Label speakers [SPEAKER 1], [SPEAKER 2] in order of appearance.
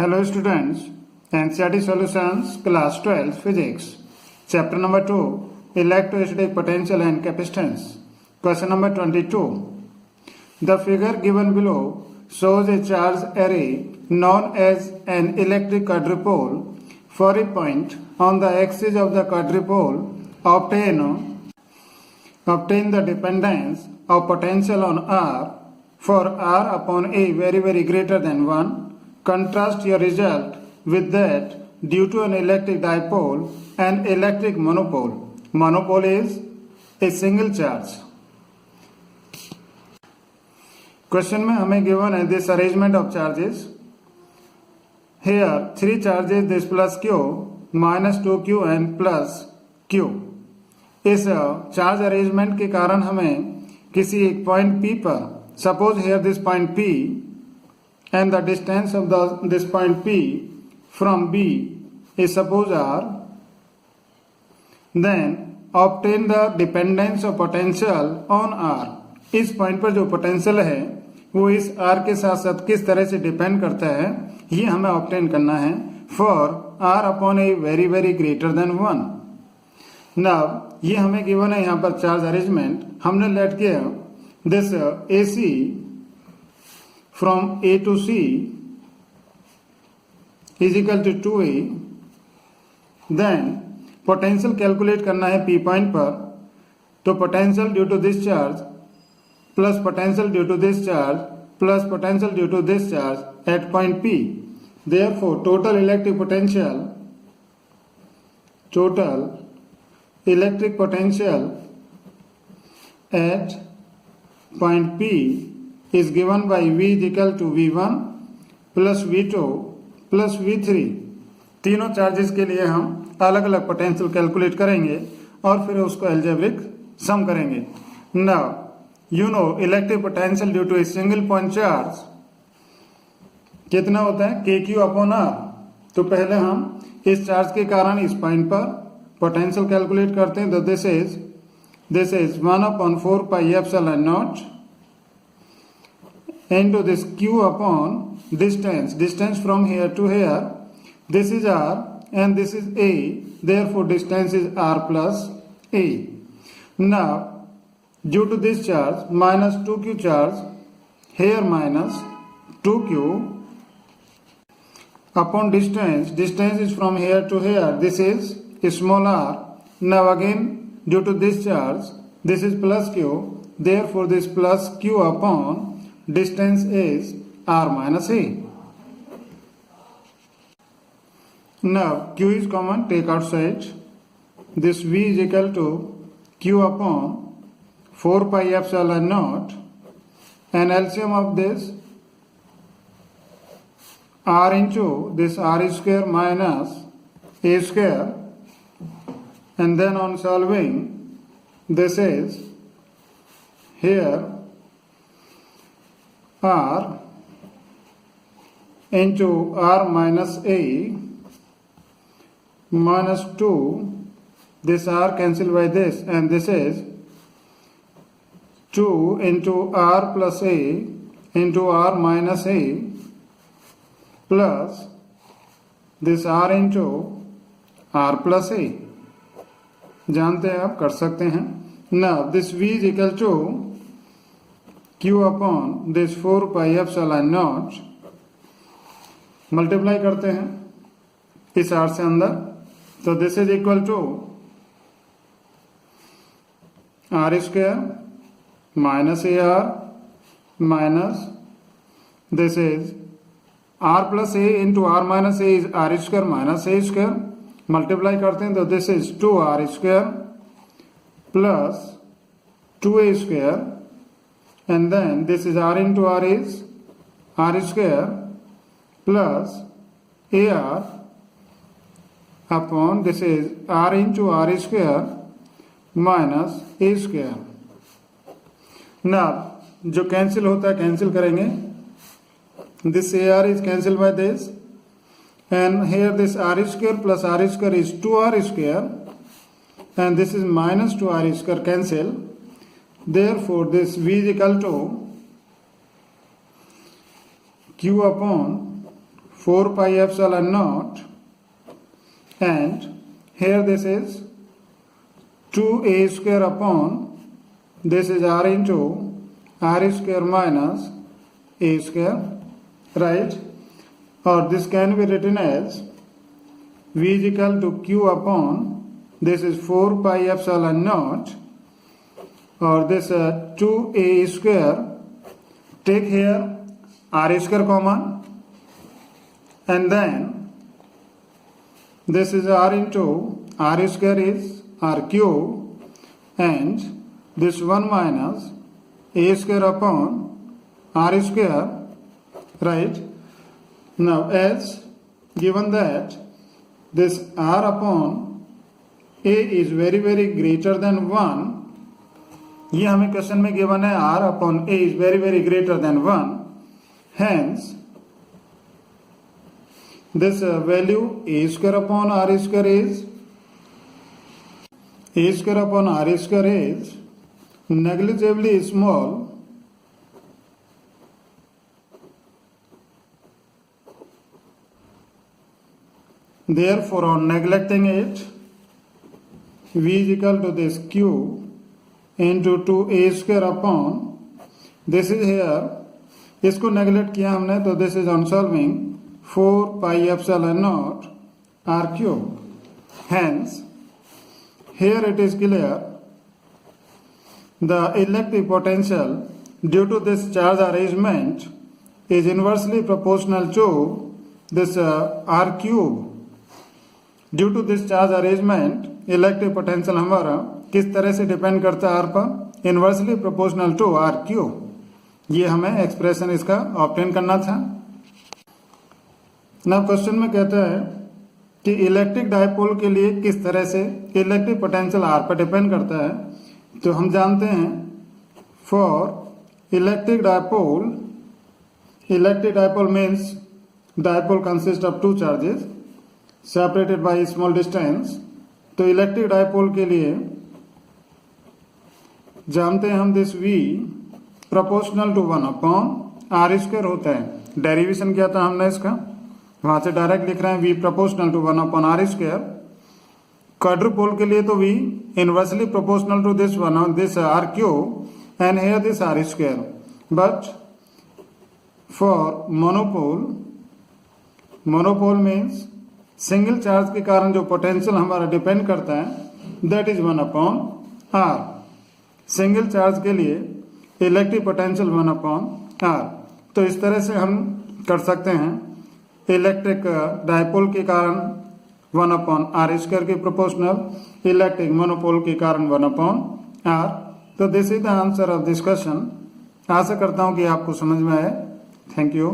[SPEAKER 1] Hello students, NCERT Solutions Class 12 Physics Chapter number 2 Electrostatic Potential and Capacitance Question number 22. The figure given below shows a charge array known as an electric quadrupole. For a point on the axis of the quadrupole, obtain the dependence of potential on R for R upon A very greater than 1. Contrast your result with that due to an electric dipole and electric monopole. Monopole is a single charge. Question में हमें given है this arrangement of charges. Here 3 charges, this plus Q, minus 2Q and plus Q. इस charge arrangement के कारण हमें किसी एक point P पर, suppose here this point P and the distance of this point P from B is suppose R, then obtain the dependence of potential on R. इस point पर जो पोटेंशियल है वो इस R के साथ साथ किस तरह से डिपेंड करता है, ये हमें ऑब्टेन करना है for R upon a very greater than 1. Now ये हमें गिवन है यहाँ पर चार्ज अरेंजमेंट. हमने लेट किया this AC from A to C is equal to 2A. Then potential calculate करना है P पॉइंट पर. तो potential due to this charge plus potential due to this charge plus potential due to this charge at point P. Therefore total electric potential at point P is given by V is equal to V1 plus V2 plus V3. तीनों charges के लिए हम अलग अलग potential calculate करेंगे और फिर उसको अलजेब्रिक सम करेंगे. Now you know electric potential due to a single point charge कितना होता है, KQ अपॉन R. तो पहले हम इस चार्ज के कारण इस पॉइंट पर पोटेंशियल कैलकुलेट करते हैं. तो this is 1 upon 4 pi epsilon not into this Q upon distance from here to here. This is R and this is A, therefore distance is R plus A. Now due to this charge minus 2Q charge, here minus 2Q upon distance is from here to here, this is small r. Now again due to this charge, this is plus Q, therefore this plus Q upon distance is R minus A. Now Q is common, take outside. This V is equal to Q upon 4 pi epsilon naught, and LCM of this R into this R square minus A square, and then on solving this is here R into R minus A minus 2, this R cancel by this, and this is 2 into R plus A into R minus A plus this R into R plus A. जानते हैं आप, कर सकते हैं. Now this V is equal to Q upon this 4 pi epsilon naught. Multiply करते हैं इस R से अंदर. तो this is equal to R square minus AR minus this is R plus A into R minus A is R square minus A square. Multiply करते हैं तो this is 2R square plus 2A square, and then this is R into R is R square plus AR upon this is R into R square minus A square. Now जो cancel होता है cancel करेंगे. This AR is cancelled by this, and here this R square plus R square is 2R square, and this is minus 2R square cancel. Therefore this V is equal to Q upon 4 pi epsilon naught, and here this is 2a square upon this is r into r square minus a square, right? Or this can be written as v is equal to q upon this is 4 pi epsilon naught, or this 2a square, take here r square common, and then this is r into r square is r cube, and this 1 minus a square upon r square, right? Now as given that this r upon a is very greater than 1, ये हमें question में given है r upon a is very greater than 1, hence this value a square upon r square is negligibly small, therefore on neglecting it v is equal to this q into 2a square upon this is here, इसको neglect किया हमने तो this is on solving 4 pi epsilon naught r cube, hence here it is clear the electric potential due to this charge arrangement is inversely proportional to this r cube. Due to this charge arrangement electric potential हमारा किस तरह से depend करता है R पर, inversely proportional to R cube. ये हमें expression इसका ऑब्टेन करना था। नाउ क्वेश्चन में कहता है कि इलेक्ट्रिक डायपोल के लिए किस तरह से इलेक्ट्रिक पोटेंशियल आर पर डिपेंड करता है। तो हम जानते हैं for electric dipole means dipole consist of two charges separated by small distance. तो इलेक्ट्रिक डायपोल के लिए जानते हैं हम this v proportional to 1 upon R square होता है। डेरिवेशन किया था हमने इसका, वहां से डायरेक्ट लिख रहे हैं v proportional to 1 upon R square. Quadrupole के लिए तो v inversely proportional to this R cube and here this R square. But for monopole means single charge के कारण जो पोटेंशियल हमारा डिपेंड करता है that is 1 upon R. Single charge के लिए इलेक्ट्रिक पोटेंशियल 1 अपॉन आर। तो इस तरह से हम कर सकते हैं इलेक्ट्रिक डायपोल के कारण 1 अपॉन आर स्क्वायर के प्रोपोर्शनल, इलेक्ट्रिक मोनोपोल के कारण 1 अपॉन आर। तो this is the answer of this question. आशा करता हूं कि आपको समझ में आए। Thank you.